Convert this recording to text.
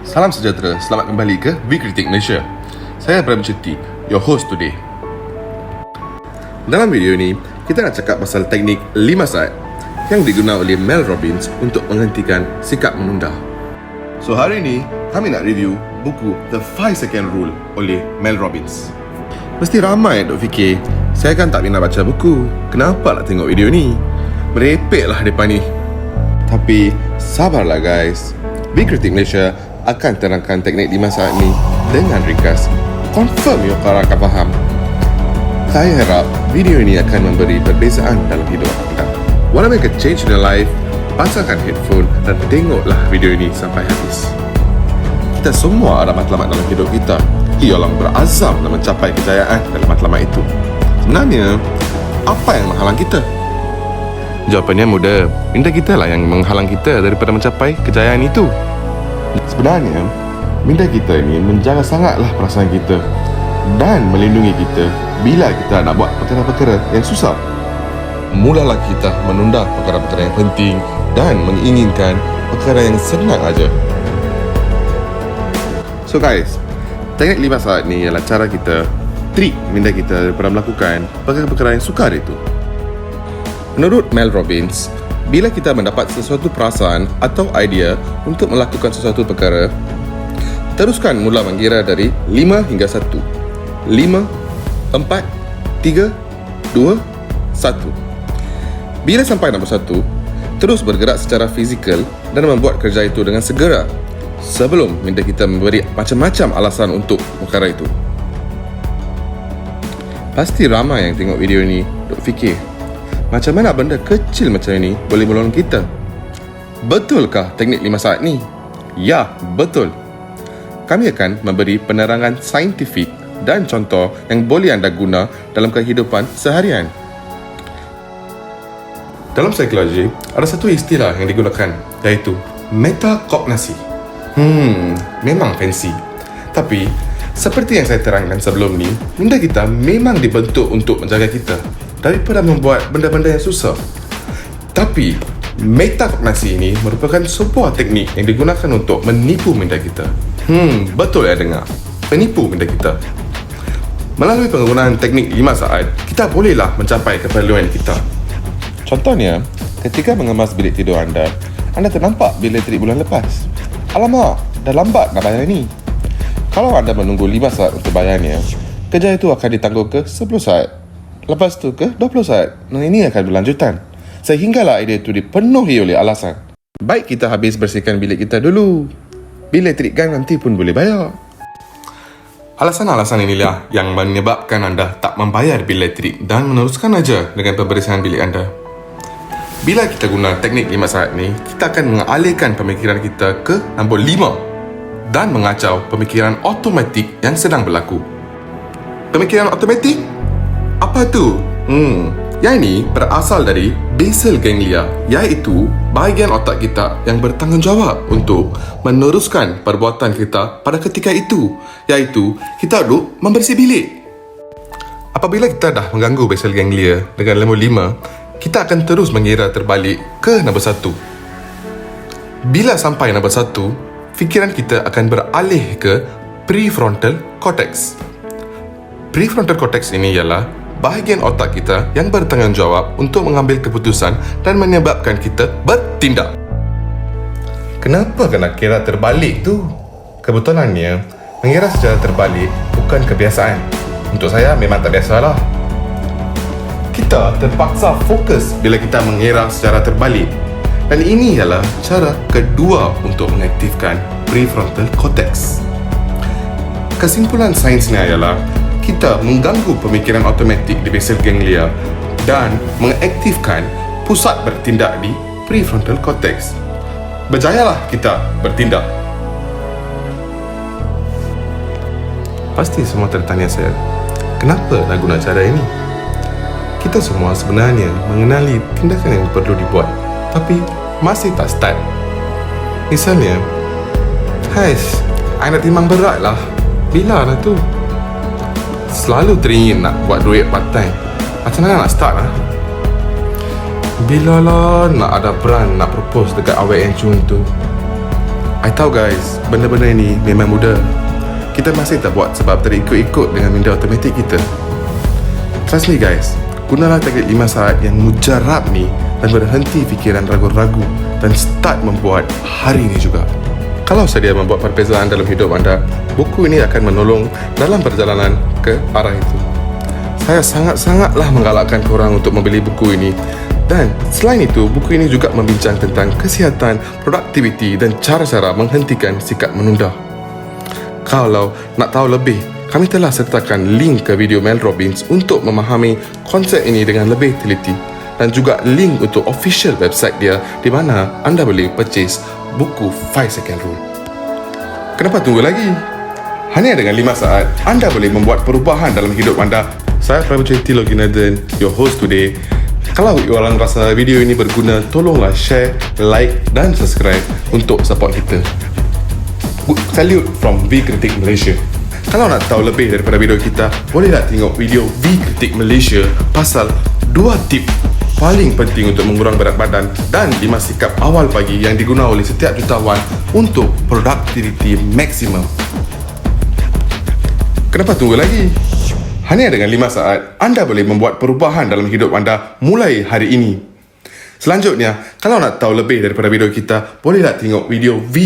Salam sejahtera, selamat kembali ke V-Critic Malaysia. Saya Prem Chetty, your host today. Dalam video ini, kita nak cakap pasal teknik 5 saat yang digunakan oleh Mel Robbins untuk menghentikan sikap menunda. So hari ini, kami nak review buku The 5 Second Rule oleh Mel Robbins. Mesti ramai duk fikir, saya kan tak minat baca buku, kenapa nak tengok video ni? Merepek lah mereka ni. Tapi sabarlah guys, V-Critic Malaysia akan terangkan teknik 5 saat ni dengan ringkas. Confirm you korang akan faham. Saya harap video ini akan memberi perbezaan dalam hidup anda. Wanna make a change in your life? Pasangkan headphone dan tengoklah video ini sampai habis. Kita semua ada matlamat dalam hidup kita. Ialah berazam dan mencapai kejayaan dalam matlamat itu. Sebenarnya, apa yang menghalang kita? Jawapannya mudah. Minda kita lah yang menghalang kita daripada mencapai kejayaan itu. Sebenarnya, minda kita ini menjaga sangatlah perasaan kita dan melindungi kita bila kita nak buat perkara-perkara yang susah. Mulalah kita menunda perkara-perkara yang penting dan menginginkan perkara yang senang aja. So guys, teknik 5 saat ni ialah cara kita trik minda kita daripada melakukan perkara-perkara yang sukar itu. Menurut Mel Robbins, bila kita mendapat sesuatu perasaan atau idea untuk melakukan sesuatu perkara, teruskan mula mengira dari 5 hingga 1. 5, 4, 3, 2, 1. Bila sampai nombor 1, terus bergerak secara fizikal dan membuat kerja itu dengan segera sebelum minda kita memberi macam-macam alasan untuk perkara itu. Pasti ramai yang tengok video ini duk fikir, macam mana benda kecil macam ini boleh menolong kita? Betulkah teknik 5 saat ni? Ya, betul. Kami akan memberi penerangan saintifik dan contoh yang boleh anda guna dalam kehidupan seharian. Dalam psikologi, ada satu istilah yang digunakan, iaitu metakognisi. Memang fancy. Tapi, seperti yang saya terangkan sebelum ni, minda kita memang dibentuk untuk menjaga kita daripada membuat benda-benda yang susah. Tapi metakognisi ini merupakan sebuah teknik yang digunakan untuk menipu minda kita. Betul ya dengar, menipu minda kita. Melalui penggunaan teknik 5 saat, kita bolehlah mencapai keperluan kita. Contohnya, ketika mengemas bilik tidur anda ternampak bil elektrik bulan lepas. Alamak, dah lambat nak bayar ni. Kalau anda menunggu 5 saat untuk bayarnya, kerja itu akan ditangguh ke 10 saat. Lepas tu ke 20 saat. Dan ini akan berlanjutan sehinggalah idea itu dipenuhi oleh alasan. Baik kita habis bersihkan bilik kita dulu, bil elektrik kan nanti pun boleh bayar. Alasan-alasan inilah yang menyebabkan anda tak membayar bil elektrik dan meneruskan aja dengan pembersihan bilik anda. Bila kita guna teknik 5 saat ni, kita akan mengalihkan pemikiran kita ke nombor 5 dan mengacau pemikiran automatik yang sedang berlaku. Pemikiran automatik? Apa tu? Yang ini berasal dari basal ganglia, iaitu bahagian otak kita yang bertanggungjawab untuk meneruskan perbuatan kita pada ketika itu, iaitu kita duduk membersih bilik. Apabila kita dah mengganggu basal ganglia dengan nombor 5, kita akan terus mengira terbalik ke nombor 1. Bila sampai nombor 1, fikiran kita akan beralih ke prefrontal cortex. Prefrontal cortex ini ialah bahagian otak kita yang bertanggungjawab untuk mengambil keputusan dan menyebabkan kita bertindak. Kenapa kena kira terbalik tu? Kebetulannya, mengira secara terbalik bukan kebiasaan. Untuk saya memang tak biasalah. Kita terpaksa fokus bila kita mengira secara terbalik. Dan ini ialah cara kedua untuk mengaktifkan prefrontal cortex. Kesimpulan sainsnya ialah kita mengganggu pemikiran automatik di basal ganglia dan mengaktifkan pusat bertindak di prefrontal cortex. Berjayalah kita bertindak. Pasti semua tertanya saya, kenapa nak guna cara ini? Kita semua sebenarnya mengenali tindakan yang perlu dibuat, tapi masih tak start. Misalnya, Hais, I nak timbang berat lah. Bila lah tu? Selalu teringin nak buat duit part time. Macam mana nak start lah? Bila lah nak ada peran nak propose dekat awet yang cun tu? I tahu guys, benda-benda ini memang mudah. Kita masih tak buat sebab terikut-ikut dengan minda automatik kita. Trust me guys, gunalah teknik 5 saat yang mujarab ni dan berhenti fikiran ragu-ragu dan start membuat hari ini juga. Kalau sedia membuat perbezaan dalam hidup anda, buku ini akan menolong dalam perjalanan ke arah itu. Saya sangat-sangatlah menggalakkan korang untuk membeli buku ini. Dan selain itu, buku ini juga membincang tentang kesihatan, produktiviti dan cara-cara menghentikan sikap menunda. Kalau nak tahu lebih, kami telah sertakan link ke video Mel Robbins untuk memahami konsep ini dengan lebih teliti dan juga link untuk official website dia di mana anda boleh purchase buku 5 Second Rule. Kenapa tunggu lagi? Hanya dengan 5 saat, anda boleh membuat perubahan dalam hidup anda. Saya Prabhu Chetty Loginathan, your host today. Kalau orang rasa video ini berguna, tolonglah share, like dan subscribe untuk support kita. Salute from V Kritik Malaysia. Kalau nak tahu lebih daripada video kita, bolehlah tengok video V Kritik Malaysia pasal 2 tip paling penting untuk mengurang berat badan dan 5 sikap awal pagi yang diguna oleh setiap jutawan untuk produktiviti maksimum. Kenapa tunggu lagi? Hanya dengan 5 saat, anda boleh membuat perubahan dalam hidup anda mulai hari ini. Selanjutnya, kalau nak tahu lebih daripada video kita, bolehlah tengok video V